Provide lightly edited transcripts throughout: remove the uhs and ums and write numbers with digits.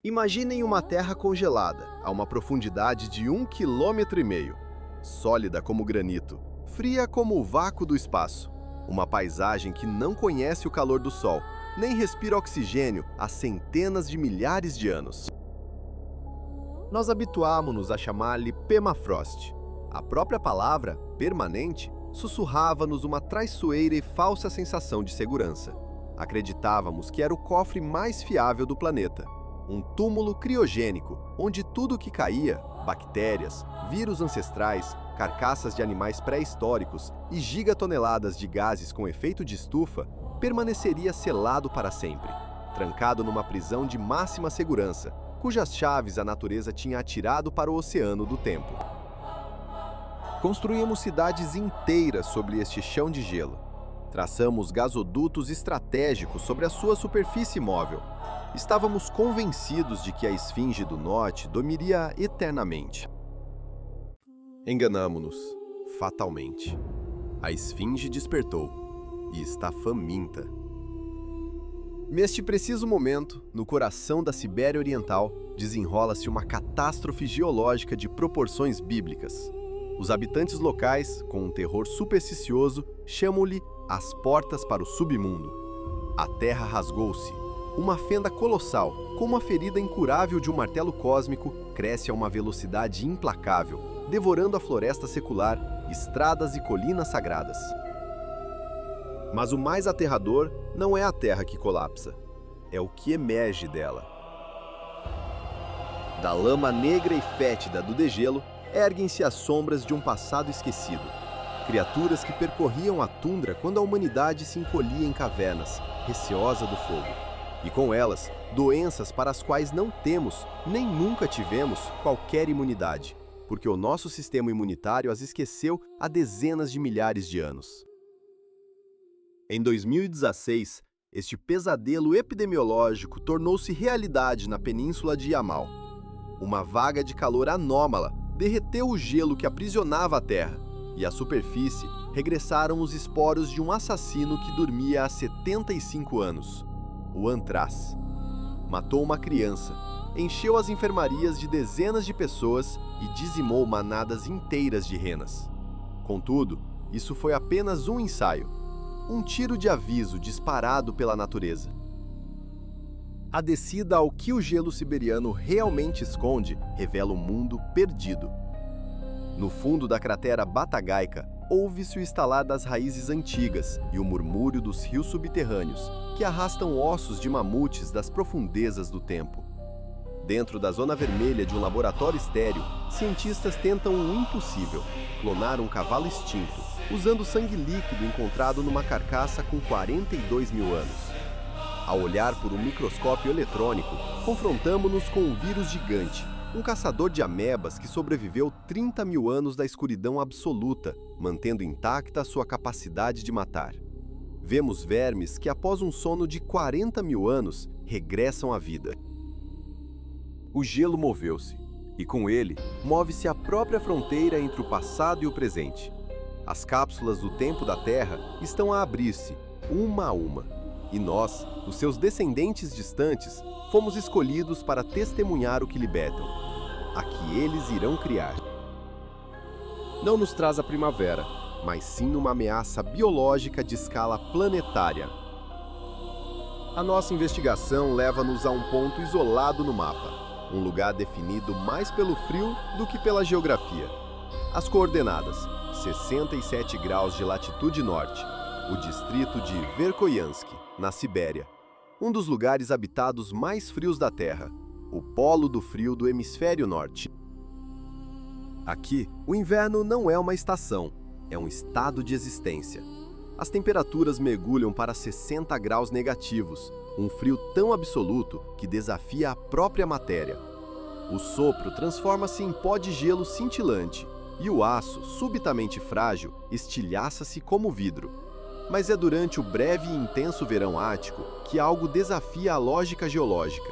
Imaginem uma terra congelada, a uma profundidade de 1,5 km, sólida como granito, fria como o vácuo do espaço. Uma paisagem que não conhece o calor do sol, nem respira oxigênio há centenas de milhares de anos. Nós habituámo-nos a chamar-lhe permafrost. A própria palavra, permanente, sussurrava-nos uma traiçoeira e falsa sensação de segurança. Acreditávamos que era o cofre mais fiável do planeta. Um túmulo criogênico, onde tudo que caía, bactérias, vírus ancestrais, carcaças de animais pré-históricos e gigatoneladas de gases com efeito de estufa, permaneceria selado para sempre, trancado numa prisão de máxima segurança, cujas chaves a natureza tinha atirado para o oceano do tempo. Construímos cidades inteiras sobre este chão de gelo. Traçamos gasodutos estratégicos sobre a sua superfície móvel. Estávamos convencidos de que a Esfinge do Norte dormiria eternamente. Enganamo-nos, fatalmente. A Esfinge despertou e está faminta. Neste preciso momento, no coração da Sibéria Oriental, desenrola-se uma catástrofe geológica de proporções bíblicas. Os habitantes locais, com um terror supersticioso, chamam-lhe as portas para o submundo. A terra rasgou-se. Uma fenda colossal, como a ferida incurável de um martelo cósmico, cresce a uma velocidade implacável, devorando a floresta secular, estradas e colinas sagradas. Mas o mais aterrador não é a terra que colapsa, é o que emerge dela. Da lama negra e fétida do degelo, erguem-se as sombras de um passado esquecido. Criaturas que percorriam a tundra quando a humanidade se encolhia em cavernas, receosa do fogo. E com elas, doenças para as quais não temos, nem nunca tivemos, qualquer imunidade, porque o nosso sistema imunitário as esqueceu há dezenas de milhares de anos. Em 2016, este pesadelo epidemiológico tornou-se realidade na península de Yamal. Uma vaga de calor anômala derreteu o gelo que aprisionava a Terra, e à superfície regressaram os esporos de um assassino que dormia há 75 anos. O antraz. Matou uma criança, encheu as enfermarias de dezenas de pessoas e dizimou manadas inteiras de renas. Contudo, isso foi apenas um ensaio, um tiro de aviso disparado pela natureza. A descida ao que o gelo siberiano realmente esconde revela um mundo perdido. No fundo da cratera Batagaica, ouve-se o estalar das raízes antigas e o murmúrio dos rios subterrâneos, que arrastam ossos de mamutes das profundezas do tempo. Dentro da zona vermelha de um laboratório estéril, cientistas tentam o impossível: clonar um cavalo extinto, usando sangue líquido encontrado numa carcaça com 42 mil anos. Ao olhar por um microscópio eletrônico, confrontamo-nos com um vírus gigante, um caçador de amebas que sobreviveu 30 mil anos da escuridão absoluta, mantendo intacta sua capacidade de matar. Vemos vermes que, após um sono de 40 mil anos, regressam à vida. O gelo moveu-se, e com ele, move-se a própria fronteira entre o passado e o presente. As cápsulas do tempo da Terra estão a abrir-se, uma a uma, e nós, os seus descendentes distantes, fomos escolhidos para testemunhar o que libertam, a que eles irão criar. Não nos traz a primavera, mas sim uma ameaça biológica de escala planetária. A nossa investigação leva-nos a um ponto isolado no mapa, um lugar definido mais pelo frio do que pela geografia. As coordenadas: 67 graus de latitude norte, o distrito de Verkhoyansk, na Sibéria, um dos lugares habitados mais frios da Terra, o polo do frio do hemisfério norte. Aqui, o inverno não é uma estação, é um estado de existência. As temperaturas mergulham para 60 graus negativos, um frio tão absoluto que desafia a própria matéria. O sopro transforma-se em pó de gelo cintilante, e o aço, subitamente frágil, estilhaça-se como vidro. Mas é durante o breve e intenso verão ártico que algo desafia a lógica geológica.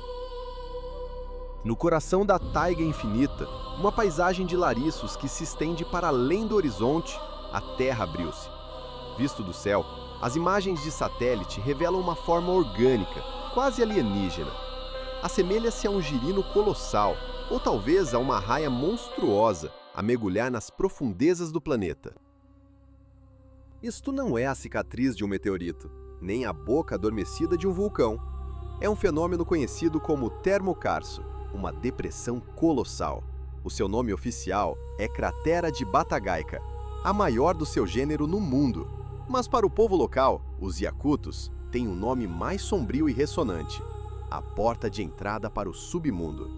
No coração da taiga infinita, uma paisagem de lariços que se estende para além do horizonte, a terra abriu-se. Visto do céu, as imagens de satélite revelam uma forma orgânica, quase alienígena. Assemelha-se a um girino colossal, ou talvez a uma raia monstruosa, a mergulhar nas profundezas do planeta. Isto não é a cicatriz de um meteorito, nem a boca adormecida de um vulcão. É um fenômeno conhecido como termocarso, uma depressão colossal. O seu nome oficial é Cratera de Batagaica, a maior do seu gênero no mundo. Mas para o povo local, os iacutos, tem um nome mais sombrio e ressonante: a porta de entrada para o submundo.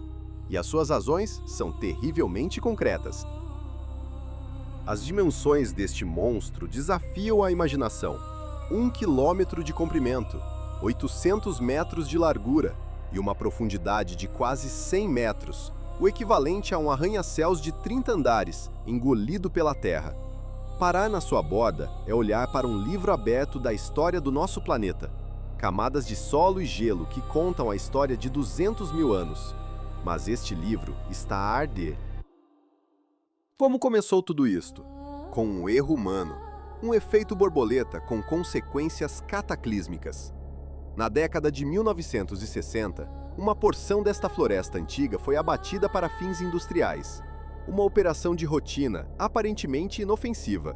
E as suas razões são terrivelmente concretas. As dimensões deste monstro desafiam a imaginação. 1 quilômetro de comprimento, 800 metros de largura e uma profundidade de quase 100 metros, o equivalente a um arranha-céus de 30 andares, engolido pela terra. Parar na sua borda é olhar para um livro aberto da história do nosso planeta. Camadas de solo e gelo que contam a história de 200 mil anos. Mas este livro está a arder. Como começou tudo isto? Com um erro humano. Um efeito borboleta com consequências cataclísmicas. Na década de 1960, uma porção desta floresta antiga foi abatida para fins industriais. Uma operação de rotina, aparentemente inofensiva.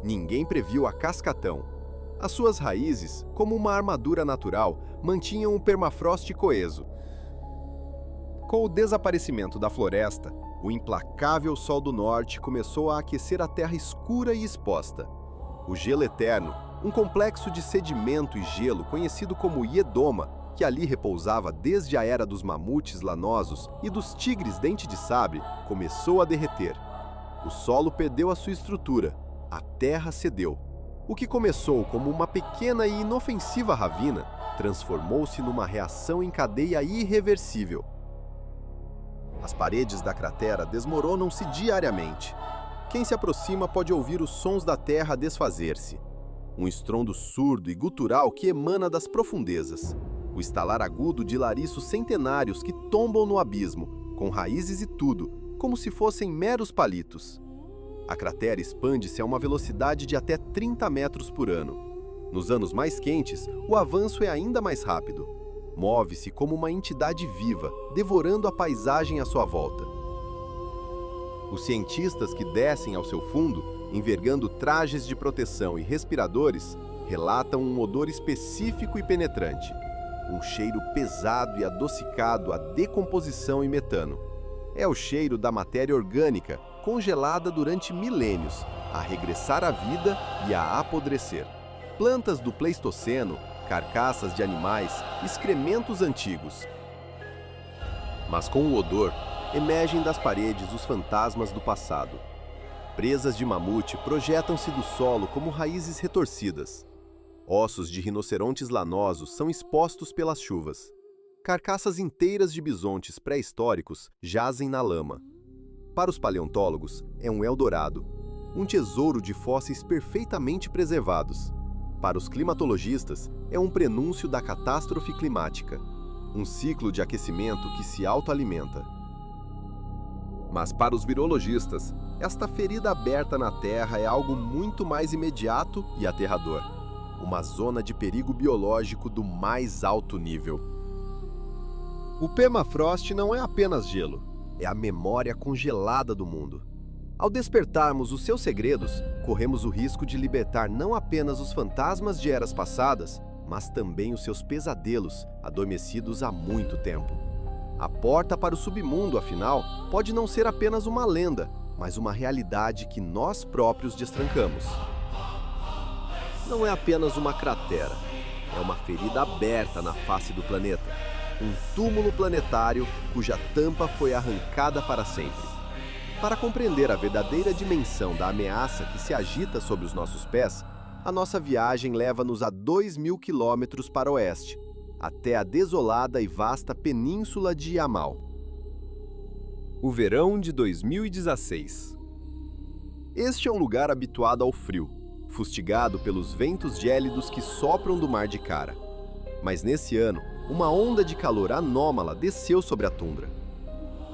Ninguém previu a cascatão. As suas raízes, como uma armadura natural, mantinham o permafrost coeso. Com o desaparecimento da floresta, o implacável sol do norte começou a aquecer a terra escura e exposta. O gelo eterno, um complexo de sedimento e gelo conhecido como Iedoma, que ali repousava desde a era dos mamutes lanosos e dos tigres dente de sabre, começou a derreter. O solo perdeu a sua estrutura, a terra cedeu. O que começou como uma pequena e inofensiva ravina, transformou-se numa reação em cadeia irreversível. As paredes da cratera desmoronam-se diariamente. Quem se aproxima pode ouvir os sons da terra desfazer-se. Um estrondo surdo e gutural que emana das profundezas. O estalar agudo de lariços centenários que tombam no abismo, com raízes e tudo, como se fossem meros palitos. A cratera expande-se a uma velocidade de até 30 metros por ano. Nos anos mais quentes, o avanço é ainda mais rápido. Move-se como uma entidade viva, devorando a paisagem à sua volta. Os cientistas que descem ao seu fundo, envergando trajes de proteção e respiradores, relatam um odor específico e penetrante. Um cheiro pesado e adocicado a decomposição e metano. É o cheiro da matéria orgânica, congelada durante milênios, a regressar à vida e a apodrecer. Plantas do Pleistoceno, carcaças de animais, excrementos antigos. Mas com o odor, emergem das paredes os fantasmas do passado. Presas de mamute projetam-se do solo como raízes retorcidas. Ossos de rinocerontes lanosos são expostos pelas chuvas. Carcaças inteiras de bisontes pré-históricos jazem na lama. Para os paleontólogos, é um eldorado, um tesouro de fósseis perfeitamente preservados. Para os climatologistas, é um prenúncio da catástrofe climática, um ciclo de aquecimento que se autoalimenta. Mas para os virologistas, esta ferida aberta na Terra é algo muito mais imediato e aterrador. Uma zona de perigo biológico do mais alto nível. O permafrost não é apenas gelo, é a memória congelada do mundo. Ao despertarmos os seus segredos, corremos o risco de libertar não apenas os fantasmas de eras passadas, mas também os seus pesadelos, adormecidos há muito tempo. A porta para o submundo, afinal, pode não ser apenas uma lenda, mas uma realidade que nós próprios destrancamos. Não é apenas uma cratera, é uma ferida aberta na face do planeta. Um túmulo planetário cuja tampa foi arrancada para sempre. Para compreender a verdadeira dimensão da ameaça que se agita sob os nossos pés, a nossa viagem leva-nos a 2.000 quilômetros para o oeste, até a desolada e vasta península de Yamal. O verão de 2016. Este é um lugar habituado ao frio, fustigado pelos ventos gélidos que sopram do mar de Kara. Mas nesse ano, uma onda de calor anômala desceu sobre a tundra.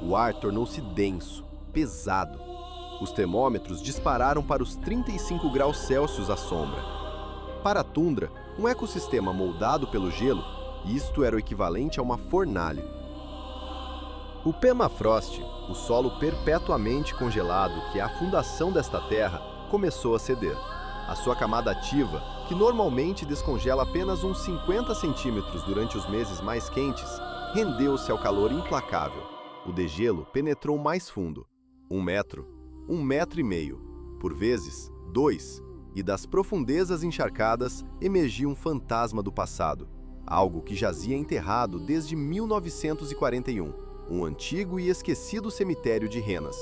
O ar tornou-se denso, pesado. Os termômetros dispararam para os 35 graus Celsius à sombra. Para a tundra, um ecossistema moldado pelo gelo, isto era o equivalente a uma fornalha. O permafrost, o solo perpetuamente congelado que é a fundação desta terra, começou a ceder. A sua camada ativa, que normalmente descongela apenas uns 50 centímetros durante os meses mais quentes, rendeu-se ao calor implacável. O degelo penetrou mais fundo, 1 metro, 1,5 metro, por vezes 2, e das profundezas encharcadas emergiu um fantasma do passado, algo que jazia enterrado desde 1941, um antigo e esquecido cemitério de renas.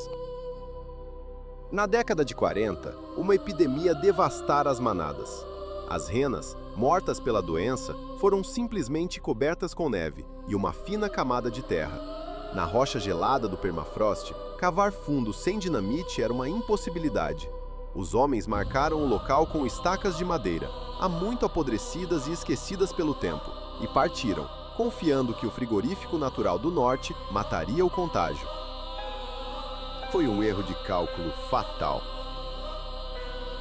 Na década de 40, uma epidemia devastara as manadas. As renas, mortas pela doença, foram simplesmente cobertas com neve e uma fina camada de terra. Na rocha gelada do permafrost, cavar fundo sem dinamite era uma impossibilidade. Os homens marcaram o local com estacas de madeira, há muito apodrecidas e esquecidas pelo tempo, e partiram, confiando que o frigorífico natural do norte mataria o contágio. Foi um erro de cálculo fatal.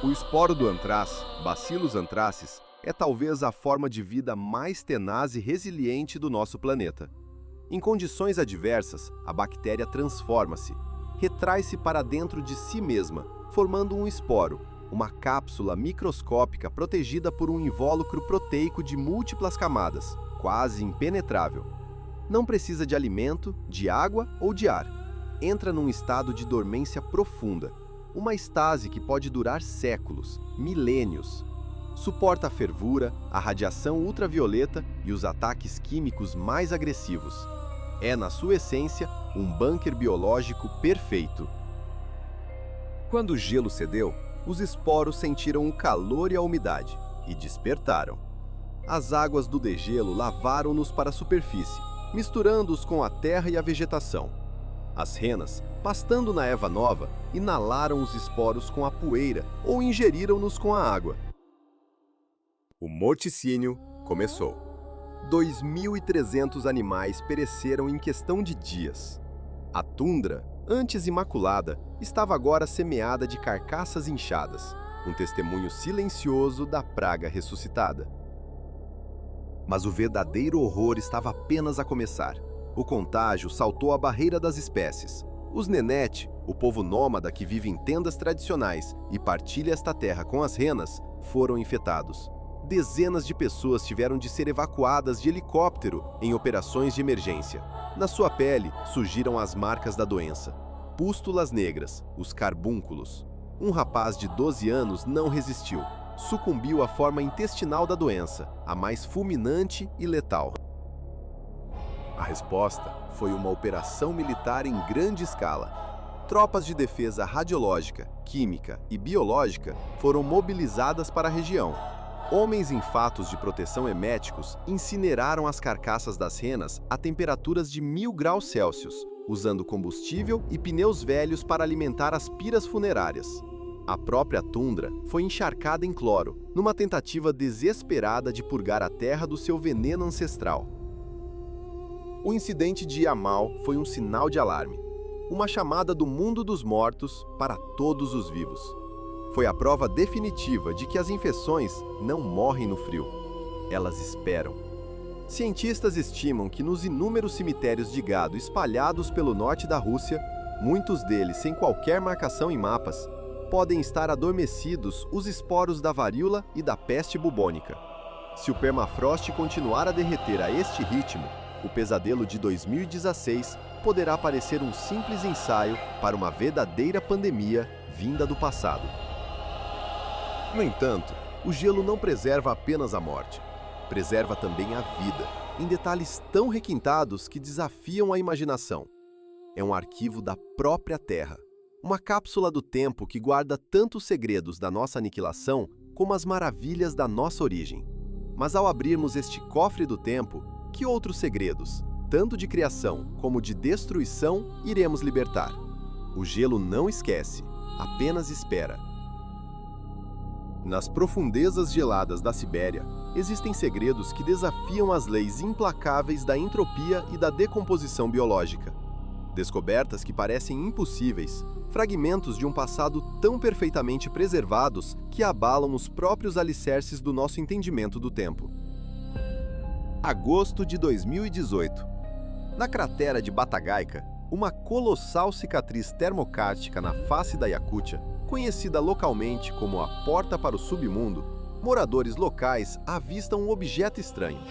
O esporo do antraz, Bacillus anthracis, é talvez a forma de vida mais tenaz e resiliente do nosso planeta. Em condições adversas, a bactéria transforma-se, retrai-se para dentro de si mesma, formando um esporo, uma cápsula microscópica protegida por um invólucro proteico de múltiplas camadas, quase impenetrável. Não precisa de alimento, de água ou de ar. Entra num estado de dormência profunda, uma estase que pode durar séculos, milênios. Suporta a fervura, a radiação ultravioleta e os ataques químicos mais agressivos. É, na sua essência, um bunker biológico perfeito. Quando o gelo cedeu, os esporos sentiram o calor e a umidade e despertaram. As águas do degelo lavaram-nos para a superfície, misturando-os com a terra e a vegetação. As renas, pastando na erva nova, inalaram os esporos com a poeira ou ingeriram-nos com a água. O morticínio começou. 2.300 animais pereceram em questão de dias. A tundra, antes imaculada, estava agora semeada de carcaças inchadas, um testemunho silencioso da praga ressuscitada. Mas o verdadeiro horror estava apenas a começar. O contágio saltou a barreira das espécies. Os Nenete, o povo nômada que vive em tendas tradicionais e partilha esta terra com as renas, foram infectados. Dezenas de pessoas tiveram de ser evacuadas de helicóptero em operações de emergência. Na sua pele surgiram as marcas da doença. Pústulas negras, os carbúnculos. Um rapaz de 12 anos não resistiu. Sucumbiu à forma intestinal da doença, a mais fulminante e letal. A resposta foi uma operação militar em grande escala. Tropas de defesa radiológica, química e biológica foram mobilizadas para a região. Homens em fatos de proteção heméticos incineraram as carcaças das renas a temperaturas de 1000 graus Celsius, usando combustível e pneus velhos para alimentar as piras funerárias. A própria tundra foi encharcada em cloro, numa tentativa desesperada de purgar a terra do seu veneno ancestral. O incidente de Yamal foi um sinal de alarme, uma chamada do mundo dos mortos para todos os vivos. Foi a prova definitiva de que as infecções não morrem no frio, elas esperam. Cientistas estimam que nos inúmeros cemitérios de gado espalhados pelo norte da Rússia, muitos deles sem qualquer marcação em mapas, podem estar adormecidos os esporos da varíola e da peste bubônica. Se o permafrost continuar a derreter a este ritmo, o pesadelo de 2016 poderá parecer um simples ensaio para uma verdadeira pandemia vinda do passado. No entanto, o gelo não preserva apenas a morte, preserva também a vida, em detalhes tão requintados que desafiam a imaginação. É um arquivo da própria Terra, uma cápsula do tempo que guarda tantos segredos da nossa aniquilação como as maravilhas da nossa origem. Mas ao abrirmos este cofre do tempo, que outros segredos, tanto de criação como de destruição, iremos libertar? O gelo não esquece, apenas espera. Nas profundezas geladas da Sibéria, existem segredos que desafiam as leis implacáveis da entropia e da decomposição biológica. Descobertas que parecem impossíveis, fragmentos de um passado tão perfeitamente preservados que abalam os próprios alicerces do nosso entendimento do tempo. Agosto de 2018. Na cratera de Batagaica, uma colossal cicatriz termocártica na face da Iacútia, conhecida localmente como a Porta para o Submundo, moradores locais avistam um objeto estranho.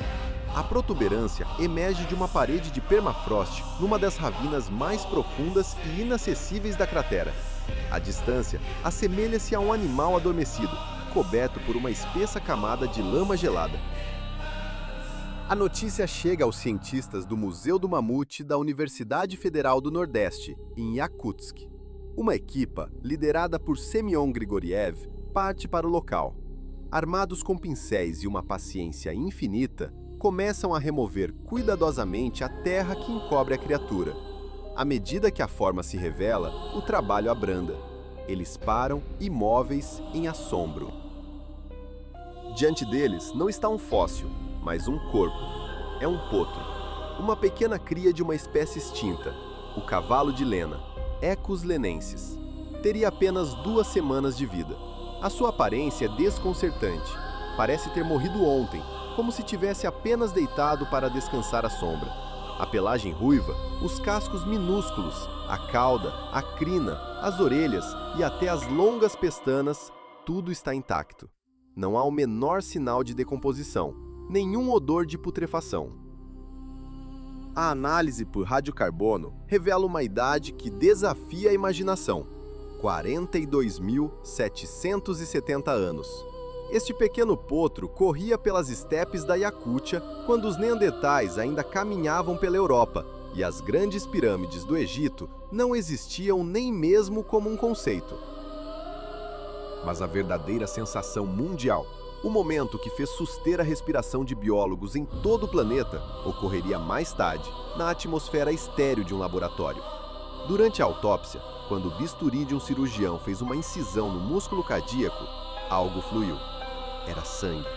A protuberância emerge de uma parede de permafrost numa das ravinas mais profundas e inacessíveis da cratera. A distância assemelha-se a um animal adormecido, coberto por uma espessa camada de lama gelada. A notícia chega aos cientistas do Museu do Mamute da Universidade Federal do Nordeste, em Yakutsk. Uma equipa, liderada por Semyon Grigoriev, parte para o local. Armados com pincéis e uma paciência infinita, começam a remover cuidadosamente a terra que encobre a criatura. À medida que a forma se revela, o trabalho abranda. Eles param, imóveis, em assombro. Diante deles não está um fóssil, mas um corpo. É um potro, uma pequena cria de uma espécie extinta, o cavalo de Lena, Equus lenensis. Teria apenas 2 semanas de vida. A sua aparência é desconcertante. Parece ter morrido ontem, como se tivesse apenas deitado para descansar à sombra. A pelagem ruiva, os cascos minúsculos, a cauda, a crina, as orelhas e até as longas pestanas, tudo está intacto. Não há o menor sinal de decomposição, nenhum odor de putrefação. A análise por radiocarbono revela uma idade que desafia a imaginação: 42.770 anos. Este pequeno potro corria pelas estepes da Iacútia quando os neandertais ainda caminhavam pela Europa e as grandes pirâmides do Egito não existiam nem mesmo como um conceito. Mas a verdadeira sensação mundial, o momento que fez suster a respiração de biólogos em todo o planeta, ocorreria mais tarde, na atmosfera estéril de um laboratório. Durante a autópsia, quando o bisturi de um cirurgião fez uma incisão no músculo cardíaco, algo fluiu. Era sangue.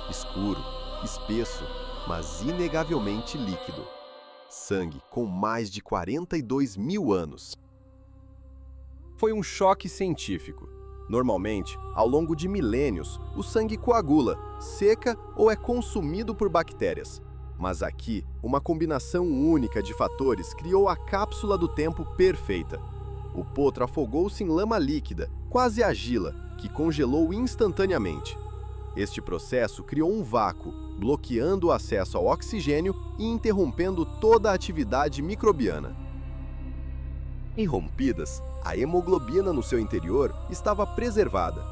Escuro, espesso, mas inegavelmente líquido. Sangue com mais de 42 mil anos. Foi um choque científico. Normalmente, ao longo de milênios, o sangue coagula, seca ou é consumido por bactérias. Mas aqui, uma combinação única de fatores criou a cápsula do tempo perfeita. O potro afogou-se em lama líquida, quase argila, que congelou instantaneamente. Este processo criou um vácuo, bloqueando o acesso ao oxigênio e interrompendo toda a atividade microbiana. Irrompidas, a hemoglobina no seu interior estava preservada.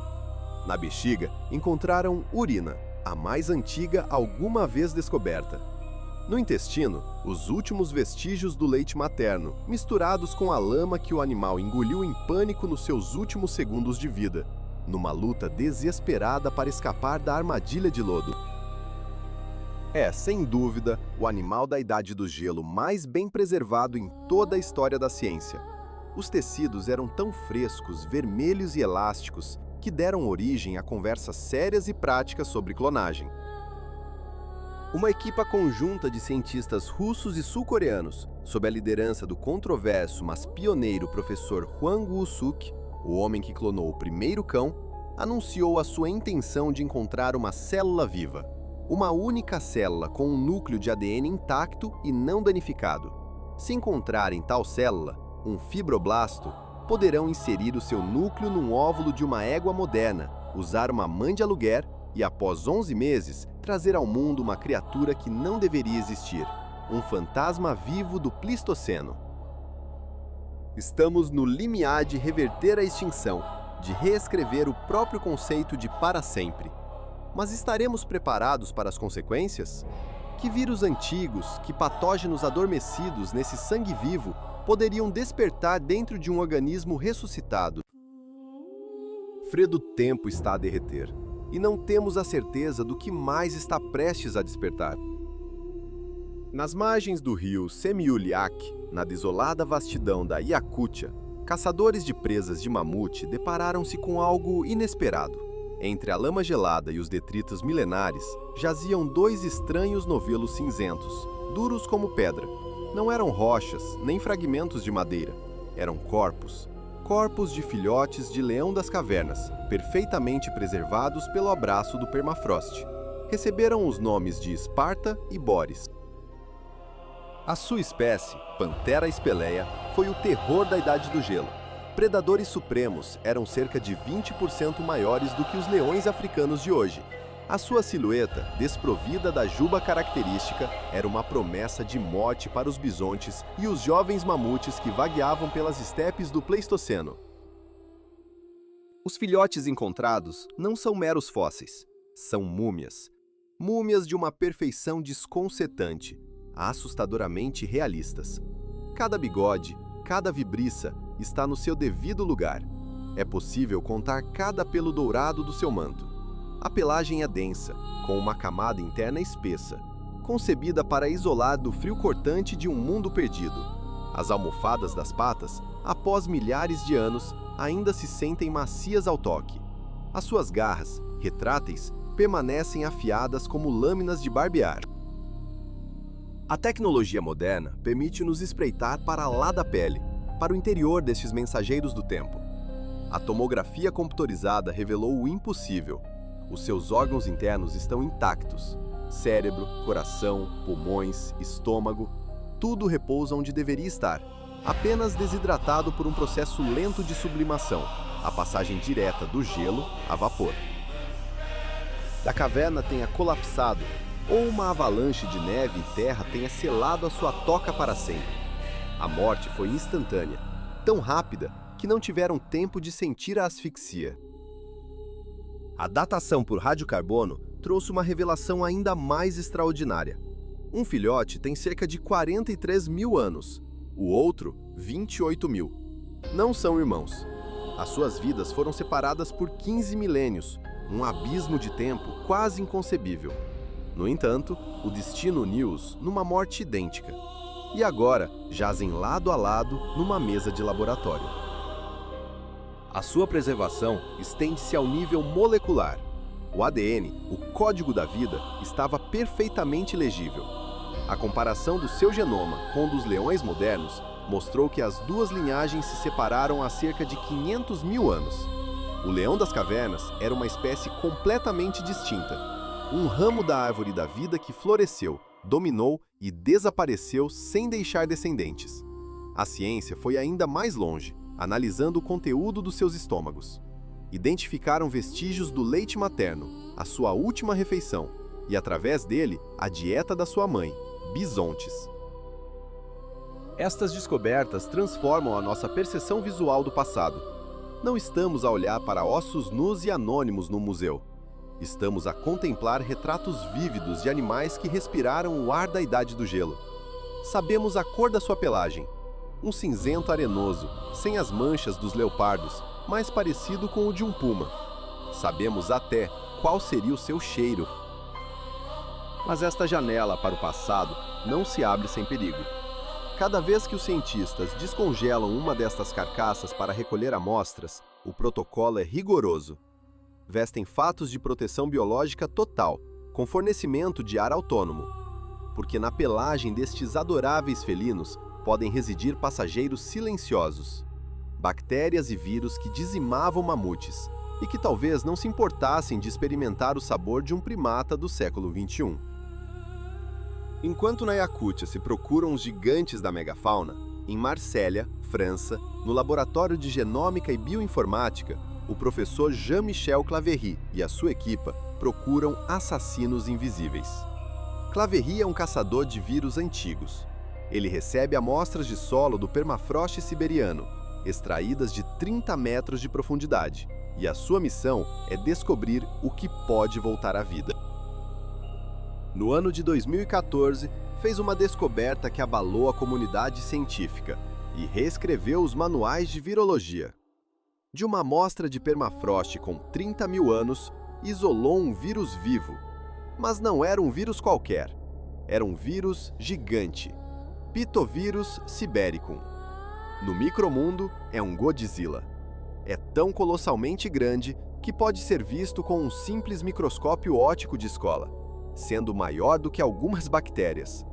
Na bexiga, encontraram urina, a mais antiga alguma vez descoberta. No intestino, os últimos vestígios do leite materno, misturados com a lama que o animal engoliu em pânico nos seus últimos segundos de vida, numa luta desesperada para escapar da armadilha de lodo. É, sem dúvida, o animal da Idade do Gelo mais bem preservado em toda a história da ciência. Os tecidos eram tão frescos, vermelhos e elásticos que deram origem a conversas sérias e práticas sobre clonagem. Uma equipa conjunta de cientistas russos e sul-coreanos, sob a liderança do controverso mas pioneiro professor Hwang Woo-suk, o homem que clonou o primeiro cão, anunciou a sua intenção de encontrar uma célula viva. Uma única célula com um núcleo de ADN intacto e não danificado. Se encontrar em tal célula, um fibroblasto, poderão inserir o seu núcleo num óvulo de uma égua moderna, usar uma mãe de aluguer e, após 11 meses, trazer ao mundo uma criatura que não deveria existir, um fantasma vivo do Pleistoceno. Estamos no limiar de reverter a extinção, de reescrever o próprio conceito de para sempre. Mas estaremos preparados para as consequências? Que vírus antigos, que patógenos adormecidos nesse sangue vivo poderiam despertar dentro de um organismo ressuscitado? Fredo tempo está a derreter, e não temos a certeza do que mais está prestes a despertar. Nas margens do rio Semyuliak, na desolada vastidão da Iacútia, caçadores de presas de mamute depararam-se com algo inesperado. Entre a lama gelada e os detritos milenares, jaziam 2 estranhos novelos cinzentos, duros como pedra. Não eram rochas, nem fragmentos de madeira. Eram corpos de filhotes de leão das cavernas, perfeitamente preservados pelo abraço do permafrost. Receberam os nomes de Esparta e Boris. A sua espécie, Panthera spelaea, foi o terror da Idade do Gelo. Predadores supremos eram cerca de 20% maiores do que os leões africanos de hoje. A sua silhueta, desprovida da juba característica, era uma promessa de morte para os bisontes e os jovens mamutes que vagueavam pelas estepes do Pleistoceno. Os filhotes encontrados não são meros fósseis, são múmias. Múmias de uma perfeição desconcertante, assustadoramente realistas. Cada bigode, cada vibriça está no seu devido lugar. É possível contar cada pelo dourado do seu manto. A pelagem é densa, com uma camada interna espessa, concebida para isolar do frio cortante de um mundo perdido. As almofadas das patas, após milhares de anos, ainda se sentem macias ao toque. As suas garras, retráteis, permanecem afiadas como lâminas de barbear. A tecnologia moderna permite-nos espreitar para lá da pele, para o interior destes mensageiros do tempo. A tomografia computadorizada revelou o impossível. Os seus órgãos internos estão intactos. Cérebro, coração, pulmões, estômago, tudo repousa onde deveria estar, apenas desidratado por um processo lento de sublimação, a passagem direta do gelo a vapor. Da caverna tenha colapsado, ou uma avalanche de neve e terra tenha selado a sua toca para sempre. A morte foi instantânea, tão rápida que não tiveram tempo de sentir a asfixia. A datação por radiocarbono trouxe uma revelação ainda mais extraordinária. Um filhote tem cerca de 43 mil anos, o outro 28 mil. Não são irmãos. As suas vidas foram separadas por 15 milênios, um abismo de tempo quase inconcebível. No entanto, o destino uniu-os numa morte idêntica. E agora jazem lado a lado numa mesa de laboratório. A sua preservação estende-se ao nível molecular. O ADN, o código da vida, estava perfeitamente legível. A comparação do seu genoma com o dos leões modernos mostrou que as duas linhagens se separaram há cerca de 500 mil anos. O leão das cavernas era uma espécie completamente distinta, um ramo da árvore da vida que floresceu, dominou e desapareceu sem deixar descendentes. A ciência foi ainda mais longe, analisando o conteúdo dos seus estômagos. Identificaram vestígios do leite materno, a sua última refeição, e através dele, a dieta da sua mãe, bisontes. Estas descobertas transformam a nossa percepção visual do passado. Não estamos a olhar para ossos nus e anônimos no museu. Estamos a contemplar retratos vívidos de animais que respiraram o ar da Idade do Gelo. Sabemos a cor da sua pelagem. Um cinzento arenoso, sem as manchas dos leopardos, mais parecido com o de um puma. Sabemos até qual seria o seu cheiro. Mas esta janela para o passado não se abre sem perigo. Cada vez que os cientistas descongelam uma destas carcaças para recolher amostras, o protocolo é rigoroso. Vestem fatos de proteção biológica total, com fornecimento de ar autônomo. Porque na pelagem destes adoráveis felinos podem residir passageiros silenciosos. Bactérias e vírus que dizimavam mamutes e que talvez não se importassem de experimentar o sabor de um primata do século XXI. Enquanto na Iacútia se procuram os gigantes da megafauna, em Marsella, França, no Laboratório de Genômica e Bioinformática, o professor Jean-Michel Claverie e a sua equipa procuram assassinos invisíveis. Claverie é um caçador de vírus antigos. Ele recebe amostras de solo do permafrost siberiano, extraídas de 30 metros de profundidade, e a sua missão é descobrir o que pode voltar à vida. No ano de 2014, fez uma descoberta que abalou a comunidade científica e reescreveu os manuais de virologia. De uma amostra de permafrost com 30 mil anos, isolou um vírus vivo. Mas não era um vírus qualquer. Era um vírus gigante. Pitovírus sibericum. No micromundo, é um Godzilla. É tão colossalmente grande que pode ser visto com um simples microscópio óptico de escola, sendo maior do que algumas bactérias.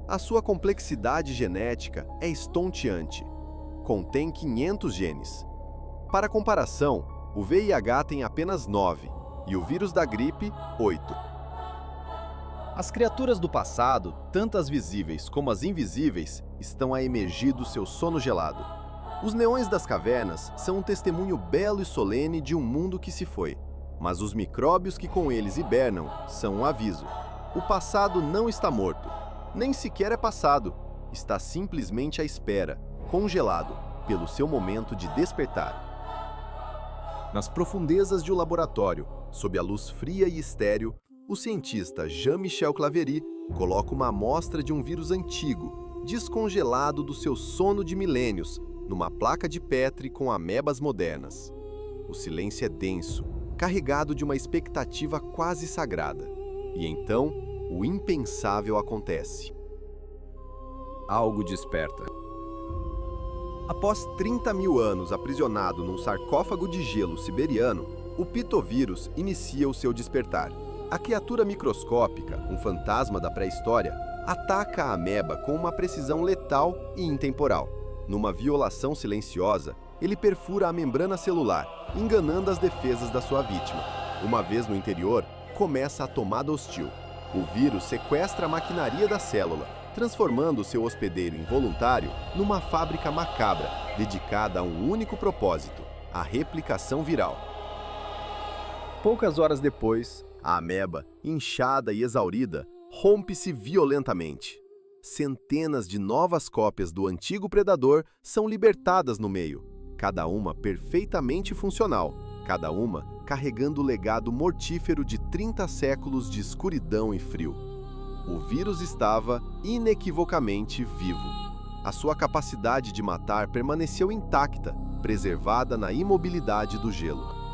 A sua complexidade genética é estonteante. Contém 500 genes. Para comparação, o VIH tem apenas 9 e o vírus da gripe, 8. As criaturas do passado, tanto as visíveis como as invisíveis, estão a emergir do seu sono gelado. Os neões das cavernas são um testemunho belo e solene de um mundo que se foi, mas os micróbios que com eles hibernam são um aviso. O passado não está morto, nem sequer é passado, está simplesmente à espera, congelado, pelo seu momento de despertar. Nas profundezas de um laboratório, sob a luz fria e estéril, o cientista Jean-Michel Claverie coloca uma amostra de um vírus antigo, descongelado do seu sono de milênios, numa placa de Petri com amebas modernas. O silêncio é denso, carregado de uma expectativa quase sagrada. E então, o impensável acontece. Algo desperta. Após 30 mil anos aprisionado num sarcófago de gelo siberiano, o pitovírus inicia o seu despertar. A criatura microscópica, um fantasma da pré-história, ataca a ameba com uma precisão letal e intemporal. Numa violação silenciosa, ele perfura a membrana celular, enganando as defesas da sua vítima. Uma vez no interior, começa a tomada hostil. O vírus sequestra a maquinaria da célula, transformando seu hospedeiro involuntário numa fábrica macabra, dedicada a um único propósito: a replicação viral. Poucas horas depois, a ameba, inchada e exaurida, rompe-se violentamente. Centenas de novas cópias do antigo predador são libertadas no meio, cada uma perfeitamente funcional, cada uma carregando o legado mortífero de 30 séculos de escuridão e frio. O vírus estava inequivocamente vivo. A sua capacidade de matar permaneceu intacta, preservada na imobilidade do gelo.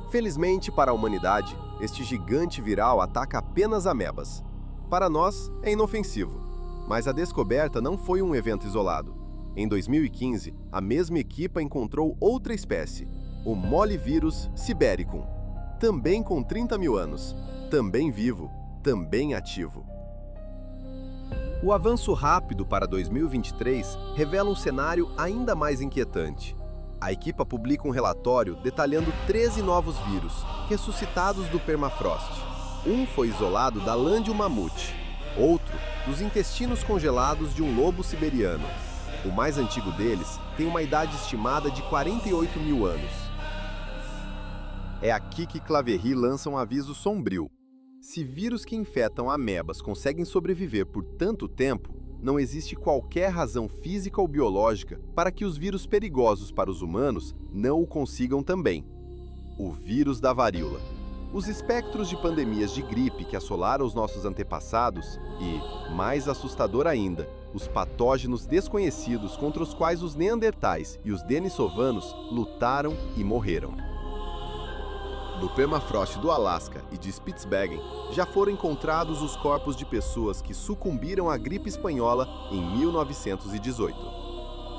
Felizmente para a humanidade, este gigante viral ataca apenas amebas. Para nós, é inofensivo. Mas a descoberta não foi um evento isolado. Em 2015, a mesma equipa encontrou outra espécie, o Molivírus sibericum, também com 30 mil anos, também vivo, também ativo. O avanço rápido para 2023 revela um cenário ainda mais inquietante. A equipa publica um relatório detalhando 13 novos vírus, ressuscitados do permafrost. Um foi isolado da lã de um mamute, outro dos intestinos congelados de um lobo siberiano. O mais antigo deles tem uma idade estimada de 48 mil anos. É aqui que Claverie lança um aviso sombrio. Se vírus que infectam amebas conseguem sobreviver por tanto tempo, não existe qualquer razão física ou biológica para que os vírus perigosos para os humanos não o consigam também. O vírus da varíola. Os espectros de pandemias de gripe que assolaram os nossos antepassados e, mais assustador ainda, os patógenos desconhecidos contra os quais os neandertais e os denisovanos lutaram e morreram. No permafrost do Alasca e de Spitsbergen, já foram encontrados os corpos de pessoas que sucumbiram à gripe espanhola em 1918.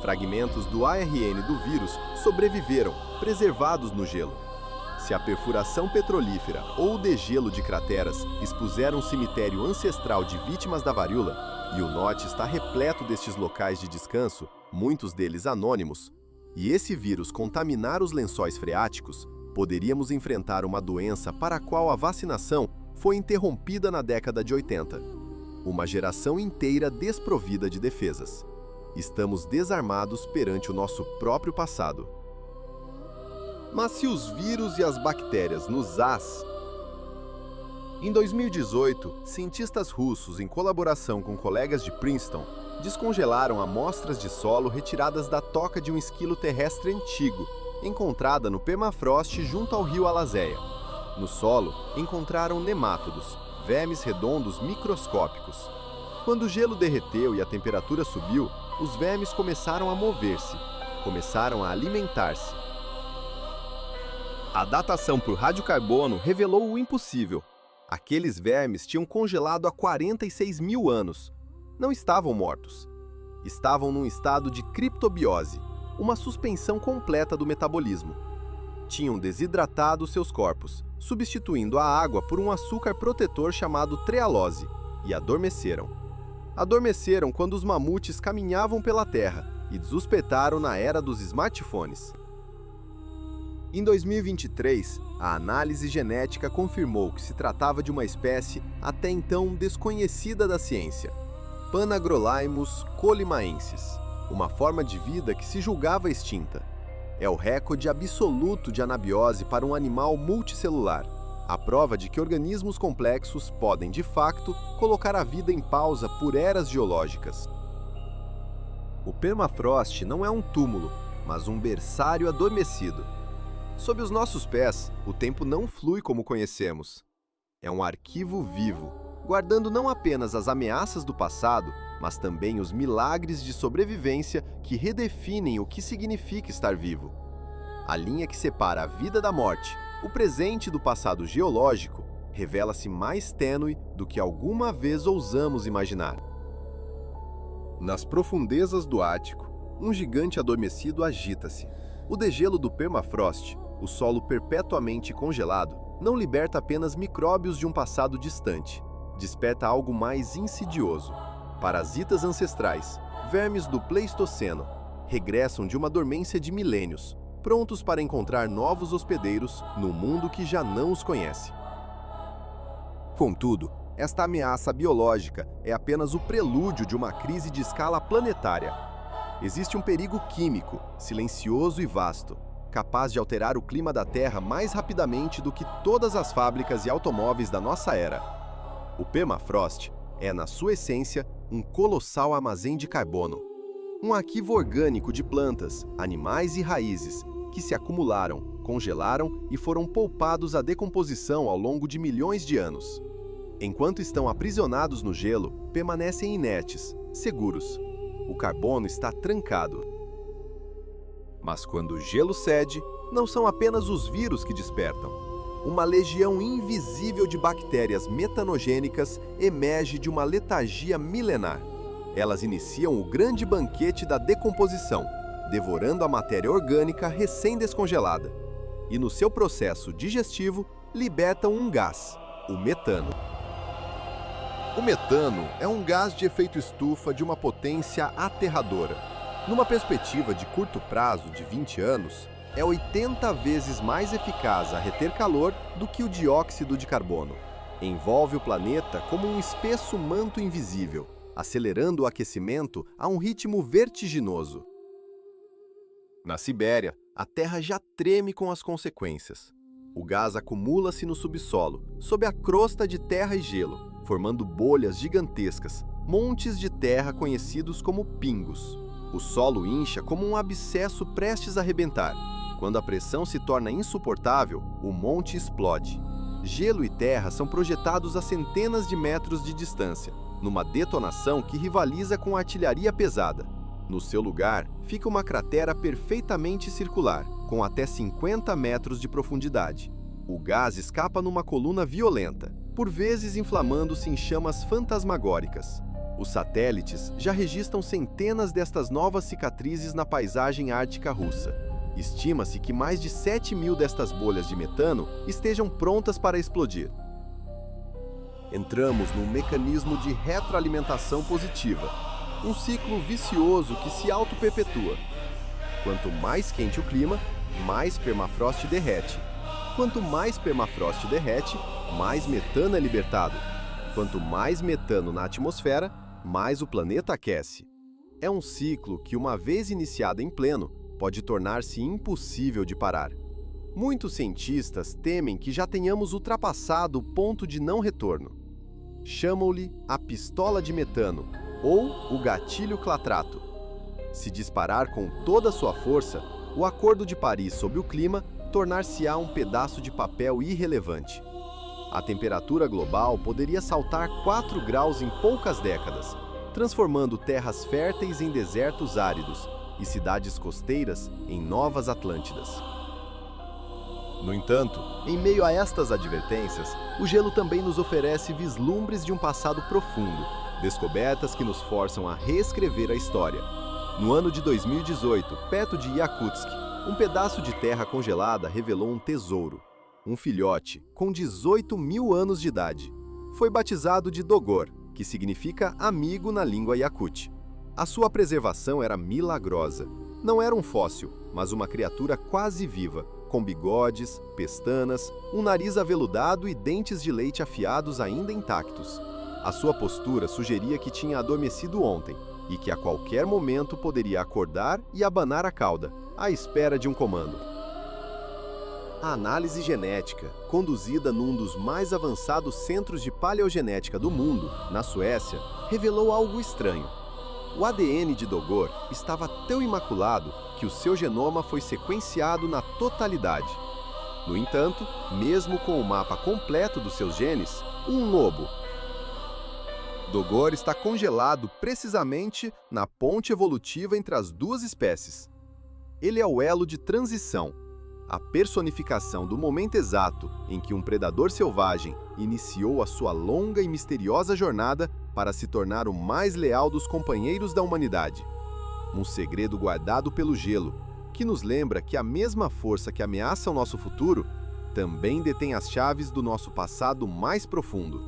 Fragmentos do ARN do vírus sobreviveram, preservados no gelo. Se a perfuração petrolífera ou o degelo de crateras expuseram um cemitério ancestral de vítimas da varíola, e o norte está repleto destes locais de descanso, muitos deles anônimos, e esse vírus contaminar os lençóis freáticos, poderíamos enfrentar uma doença para a qual a vacinação foi interrompida na década de 80. Uma geração inteira desprovida de defesas. Estamos desarmados perante o nosso próprio passado. Mas se os vírus e as bactérias nos Em 2018, cientistas russos, em colaboração com colegas de Princeton, descongelaram amostras de solo retiradas da toca de um esquilo terrestre antigo, encontrada no permafrost junto ao rio Alaséia. No solo, encontraram nemátodos, vermes redondos microscópicos. Quando o gelo derreteu e a temperatura subiu, os vermes começaram a mover-se, começaram a alimentar-se. A datação por radiocarbono revelou o impossível. Aqueles vermes tinham congelado há 46 mil anos. Não estavam mortos. Estavam num estado de criptobiose, uma suspensão completa do metabolismo. Tinham desidratado seus corpos, substituindo a água por um açúcar protetor chamado trealose, e adormeceram. Adormeceram quando os mamutes caminhavam pela Terra e desuspertaram na era dos smartphones. Em 2023, a análise genética confirmou que se tratava de uma espécie até então desconhecida da ciência, Panagrolaimus colimaensis, uma forma de vida que se julgava extinta. É o recorde absoluto de anabiose para um animal multicelular, a prova de que organismos complexos podem, de facto, colocar a vida em pausa por eras geológicas. O permafrost não é um túmulo, mas um berçário adormecido. Sob os nossos pés, o tempo não flui como conhecemos. É um arquivo vivo, guardando não apenas as ameaças do passado, mas também os milagres de sobrevivência que redefinem o que significa estar vivo. A linha que separa a vida da morte, o presente do passado geológico, revela-se mais tênue do que alguma vez ousamos imaginar. Nas profundezas do Ático, um gigante adormecido agita-se. O degelo do permafrost, o solo perpetuamente congelado, não liberta apenas micróbios de um passado distante. Desperta algo mais insidioso. Parasitas ancestrais, vermes do Pleistoceno, regressam de uma dormência de milênios, prontos para encontrar novos hospedeiros no mundo que já não os conhece. Contudo, esta ameaça biológica é apenas o prelúdio de uma crise de escala planetária. Existe um perigo químico, silencioso e vasto, capaz de alterar o clima da Terra mais rapidamente do que todas as fábricas e automóveis da nossa era. O permafrost é, na sua essência, um colossal armazém de carbono. Um arquivo orgânico de plantas, animais e raízes que se acumularam, congelaram e foram poupados à decomposição ao longo de milhões de anos. Enquanto estão aprisionados no gelo, permanecem inertes, seguros. O carbono está trancado. Mas quando o gelo cede, não são apenas os vírus que despertam. Uma legião invisível de bactérias metanogênicas emerge de uma letargia milenar. Elas iniciam o grande banquete da decomposição, devorando a matéria orgânica recém-descongelada. E no seu processo digestivo, libertam um gás, o metano. O metano é um gás de efeito estufa de uma potência aterradora. Numa perspectiva de curto prazo de 20 anos, é 80 vezes mais eficaz a reter calor do que o dióxido de carbono. Envolve o planeta como um espesso manto invisível, acelerando o aquecimento a um ritmo vertiginoso. Na Sibéria, a Terra já treme com as consequências. O gás acumula-se no subsolo, sob a crosta de terra e gelo, formando bolhas gigantescas, montes de terra conhecidos como pingos. O solo incha como um abscesso prestes a arrebentar. Quando a pressão se torna insuportável, o monte explode. Gelo e terra são projetados a centenas de metros de distância, numa detonação que rivaliza com a artilharia pesada. No seu lugar, fica uma cratera perfeitamente circular, com até 50 metros de profundidade. O gás escapa numa coluna violenta, por vezes inflamando-se em chamas fantasmagóricas. Os satélites já registram centenas destas novas cicatrizes na paisagem ártica russa. Estima-se que mais de 7.000 destas bolhas de metano estejam prontas para explodir. Entramos num mecanismo de retroalimentação positiva, um ciclo vicioso que se auto-perpetua. Quanto mais quente o clima, mais permafrost derrete. Quanto mais permafrost derrete, mais metano é libertado. Quanto mais metano na atmosfera, mais o planeta aquece. É um ciclo que, uma vez iniciado em pleno, pode tornar-se impossível de parar. Muitos cientistas temem que já tenhamos ultrapassado o ponto de não retorno. Chamam-lhe a pistola de metano ou o gatilho clatrato. Se disparar com toda a sua força, o Acordo de Paris sobre o clima tornar-se-á um pedaço de papel irrelevante. A temperatura global poderia saltar 4 graus em poucas décadas, transformando terras férteis em desertos áridos e cidades costeiras em novas Atlântidas. No entanto, em meio a estas advertências, o gelo também nos oferece vislumbres de um passado profundo, descobertas que nos forçam a reescrever a história. No ano de 2018, perto de Yakutsk, um pedaço de terra congelada revelou um tesouro. Um filhote com 18.000 anos de idade. Foi batizado de Dogor, que significa amigo na língua Yakut. A sua preservação era milagrosa. Não era um fóssil, mas uma criatura quase viva, com bigodes, pestanas, um nariz aveludado e dentes de leite afiados ainda intactos. A sua postura sugeria que tinha adormecido ontem e que a qualquer momento poderia acordar e abanar a cauda, à espera de um comando. A análise genética, conduzida num dos mais avançados centros de paleogenética do mundo, na Suécia, revelou algo estranho. O ADN de Dogor estava tão imaculado que o seu genoma foi sequenciado na totalidade. No entanto, mesmo com o mapa completo dos seus genes, um lobo. Dogor está congelado precisamente na ponte evolutiva entre as duas espécies. Ele é o elo de transição, a personificação do momento exato em que um predador selvagem iniciou a sua longa e misteriosa jornada para se tornar o mais leal dos companheiros da humanidade. Um segredo guardado pelo gelo, que nos lembra que a mesma força que ameaça o nosso futuro também detém as chaves do nosso passado mais profundo.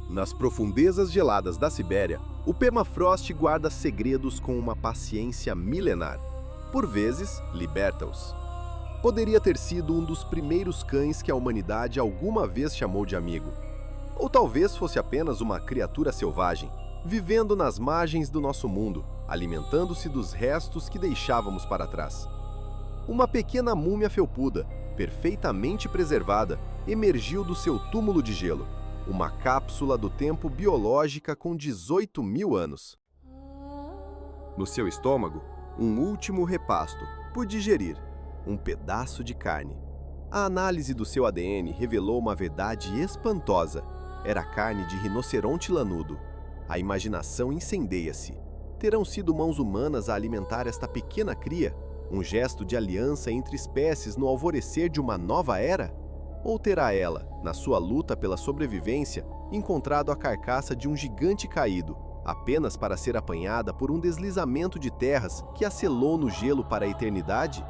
Nas profundezas geladas da Sibéria, o permafrost guarda segredos com uma paciência milenar. Por vezes, liberta-os. Poderia ter sido um dos primeiros cães que a humanidade alguma vez chamou de amigo. Ou talvez fosse apenas uma criatura selvagem, vivendo nas margens do nosso mundo, alimentando-se dos restos que deixávamos para trás. Uma pequena múmia felpuda, perfeitamente preservada, emergiu do seu túmulo de gelo, uma cápsula do tempo biológica com 18 mil anos. No seu estômago, um último repasto, por digerir, um pedaço de carne. A análise do seu ADN revelou uma verdade espantosa. Era carne de rinoceronte lanudo. A imaginação incendeia-se. Terão sido mãos humanas a alimentar esta pequena cria? Um gesto de aliança entre espécies no alvorecer de uma nova era? Ou terá ela, na sua luta pela sobrevivência, encontrado a carcaça de um gigante caído, apenas para ser apanhada por um deslizamento de terras que a selou no gelo para a eternidade?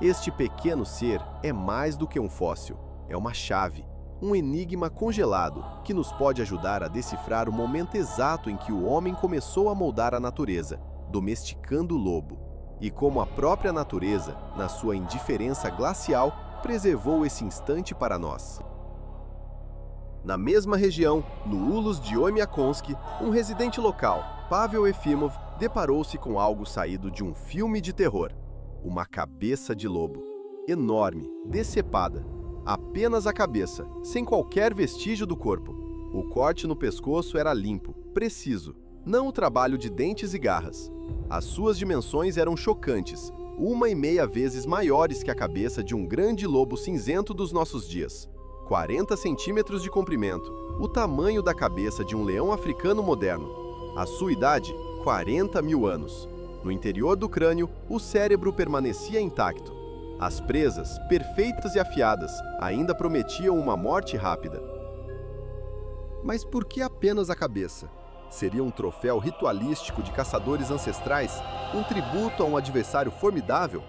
Este pequeno ser é mais do que um fóssil, é uma chave, um enigma congelado que nos pode ajudar a decifrar o momento exato em que o homem começou a moldar a natureza, domesticando o lobo, e como a própria natureza, na sua indiferença glacial, preservou esse instante para nós. Na mesma região, no Ulos de Oymyakonsky, um residente local, Pavel Efimov, deparou-se com algo saído de um filme de terror. Uma cabeça de lobo, enorme, decepada. Apenas a cabeça, sem qualquer vestígio do corpo. O corte no pescoço era limpo, preciso, não o trabalho de dentes e garras. As suas dimensões eram chocantes, 1,5 vezes maiores que a cabeça de um grande lobo cinzento dos nossos dias. 40 centímetros de comprimento, o tamanho da cabeça de um leão africano moderno. A sua idade, 40 mil anos. No interior do crânio, o cérebro permanecia intacto. As presas, perfeitas e afiadas, ainda prometiam uma morte rápida. Mas por que apenas a cabeça? Seria um troféu ritualístico de caçadores ancestrais, um tributo a um adversário formidável?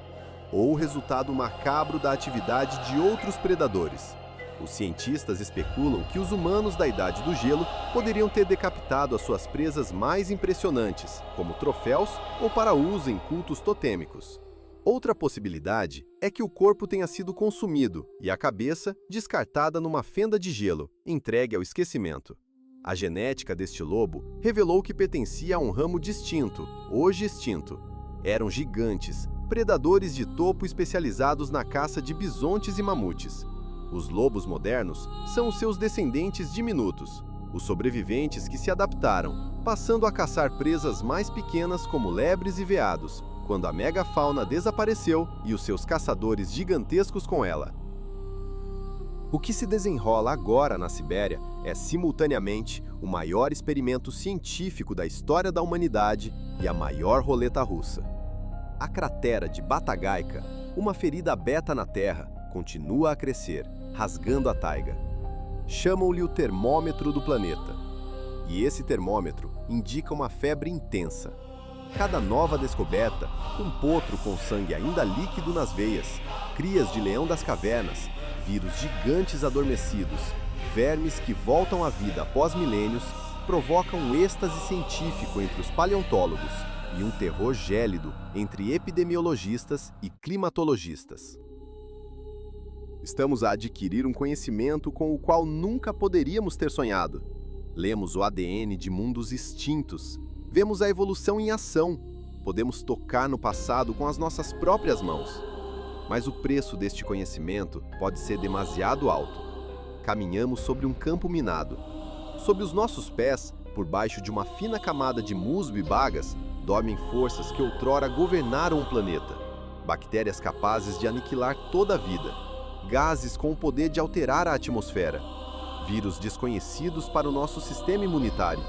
Ou o resultado macabro da atividade de outros predadores? Os cientistas especulam que os humanos da Idade do Gelo poderiam ter decapitado as suas presas mais impressionantes, como troféus ou para uso em cultos totêmicos. Outra possibilidade é que o corpo tenha sido consumido e a cabeça descartada numa fenda de gelo, entregue ao esquecimento. A genética deste lobo revelou que pertencia a um ramo distinto, hoje extinto. Eram gigantes, predadores de topo especializados na caça de bisontes e mamutes. Os lobos modernos são os seus descendentes diminutos, os sobreviventes que se adaptaram, passando a caçar presas mais pequenas como lebres e veados, quando a megafauna desapareceu e os seus caçadores gigantescos com ela. O que se desenrola agora na Sibéria é simultaneamente o maior experimento científico da história da humanidade e a maior roleta russa. A cratera de Batagaica, uma ferida aberta na Terra, continua a crescer, rasgando a taiga. Chamam-lhe o termômetro do planeta. E esse termômetro indica uma febre intensa. Cada nova descoberta, um potro com sangue ainda líquido nas veias, crias de leão das cavernas, vírus gigantes adormecidos, vermes que voltam à vida após milênios, provocam um êxtase científico entre os paleontólogos e um terror gélido entre epidemiologistas e climatologistas. Estamos a adquirir um conhecimento com o qual nunca poderíamos ter sonhado. Lemos o ADN de mundos extintos, vemos a evolução em ação, podemos tocar no passado com as nossas próprias mãos. Mas o preço deste conhecimento pode ser demasiado alto. Caminhamos sobre um campo minado. Sob os nossos pés, por baixo de uma fina camada de musgo e bagas, dormem forças que outrora governaram o planeta. Bactérias capazes de aniquilar toda a vida. Gases com o poder de alterar a atmosfera. Vírus desconhecidos para o nosso sistema imunitário.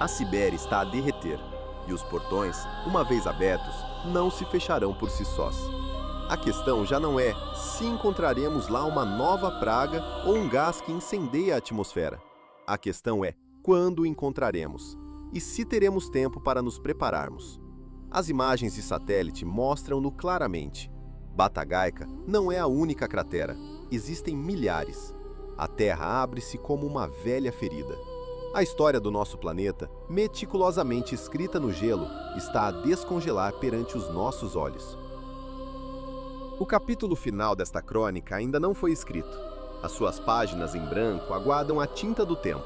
A Sibéria está a derreter, e os portões, uma vez abertos, não se fecharão por si sós. A questão já não é se encontraremos lá uma nova praga ou um gás que incendeia a atmosfera. A questão é quando o encontraremos e se teremos tempo para nos prepararmos. As imagens de satélite mostram-no claramente. Batagaica não é a única cratera, existem milhares. A Terra abre-se como uma velha ferida. A história do nosso planeta, meticulosamente escrita no gelo, está a descongelar perante os nossos olhos. O capítulo final desta crônica ainda não foi escrito. As suas páginas em branco aguardam a tinta do tempo.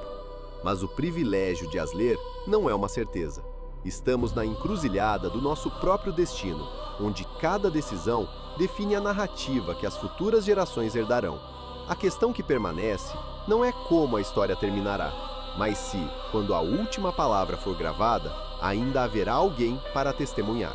Mas o privilégio de as ler não é uma certeza. Estamos na encruzilhada do nosso próprio destino, onde cada decisão define a narrativa que as futuras gerações herdarão. A questão que permanece não é como a história terminará, mas se, quando a última palavra for gravada, ainda haverá alguém para testemunhar.